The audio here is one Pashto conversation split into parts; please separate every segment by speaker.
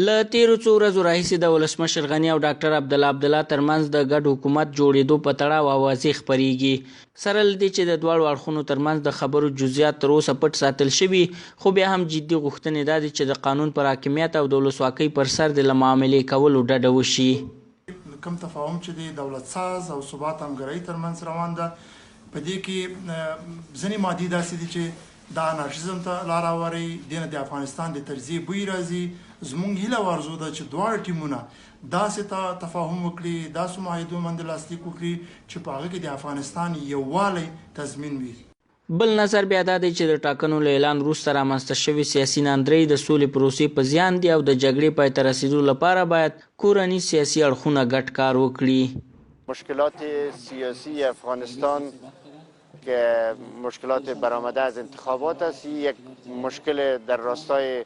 Speaker 1: له تیرو څو ورځو راهیسې د ولسمشر غني او ډاکټر عبدالله ترمنځ د ګډ حکومت جوړېدو په تړاو اوازې خپرېږي. سره له دې چې د دواړو اړخونو ترمنځ د خبرو جزئیات تر اوسه پټ ساتل شوي، خو بیا هم جدي غوښتنې دا دي چې د قانون پر حاکمیت او د ولسواکۍ پر سر د له معاملې کولو ډډه وشي.
Speaker 2: کوم تفاهم چې د دولت ساز او ثبات همګرۍ ترمنځ روان ده، په دې کې ځینې مادي داسې دي چې د انارشیزم ته لار هواري، دینه د افغانستان د تجزیې بوی راځي. زموږ هیله او ارزو ده چې دواړه ټیمونه داسې تفاهم وکړي، داسې معاهدو باندې لاسلیک وکړي چې په هغه کې د افغانستان یووالی تضمین وي.
Speaker 1: بل نظر بیا دا دی چې د ټاکنو له اعلان وروسته رامنځته شوي سیاسي ناندرۍ د سولې پروسې په زیان دي او د جګړې پای ته رسیدو لپاره باید کورني سیاسي اړخونه ګډ کار وکړي.
Speaker 3: مشکلات سیاسی افغانستان که مشکلات برآمده از انتخابات است، یک مشکل در راستای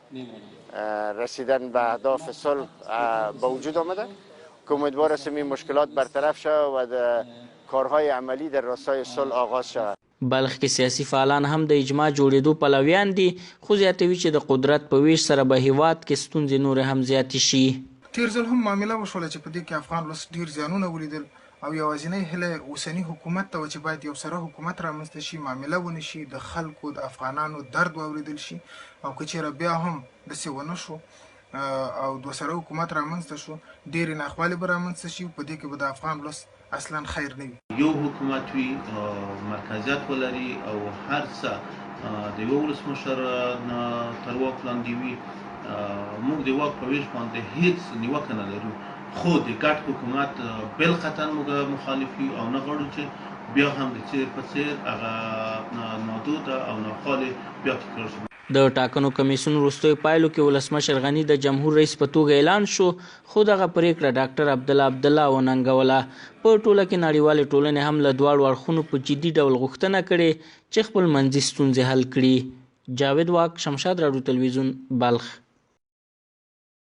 Speaker 3: رسیدن به اهداف صلح به وجود آمده که امیدوار هستم این مشکلات برطرف شود و در کارهای عملی در راستای صلح آغاز شود.
Speaker 1: بلخ کې سیاسي فعالان هم د اجماع جوړېدو پلویان دي، خو زیاتوي چې د قدرت په ویش سره به هیواد کې ستونزې نورې هم زیاتې شي.
Speaker 4: تیر ځل هم معامله وشوله چې په دې کې افغان ولس ډېر زیانونه ولیدل او یوازینۍ هیله اوسني حکومت ته چې باید یو سره حکومت رامنځته شي، معامله ونه شي، د خلکو د افغانانو درد واورېدل شي، او که چېرې بیا هم داسې ونه شو او دوه سره حکومت رامنځته شو، ډېرې ناخوالې به رامنځته شي، په دې کې به د افغان ولس اصلا خیر نه وي.
Speaker 5: یو حکومت وي، مرکزیت ولري او هر څه د یو ولسمشر تر واک لاندې وي. موږ د واک په ویش باندې هیڅ نیوکه نه لرو، خو د ګډ حکومت بالقطعا موږ مخالف یو او نه غواړو چې بیا هم د څیر په څیر هغه نادوده او ناخوالې بیا تکرار شي.
Speaker 1: د ټاکنو کمیسیون وروستیو پایلو کې ولسمشر غني د جمهور رئیس په توګه اعلان شو، خو دغه پریکړه ډاکټر عبدالله وننګوله. په ټوله کې نړیوالې ټولنې هم له دواړو اړخونو په جدي ډول غوښتنه کړې چې خپل منځي ستونزې حل کړي. جاوید واک، شمشاد راډیو تلویزیون، بلخ.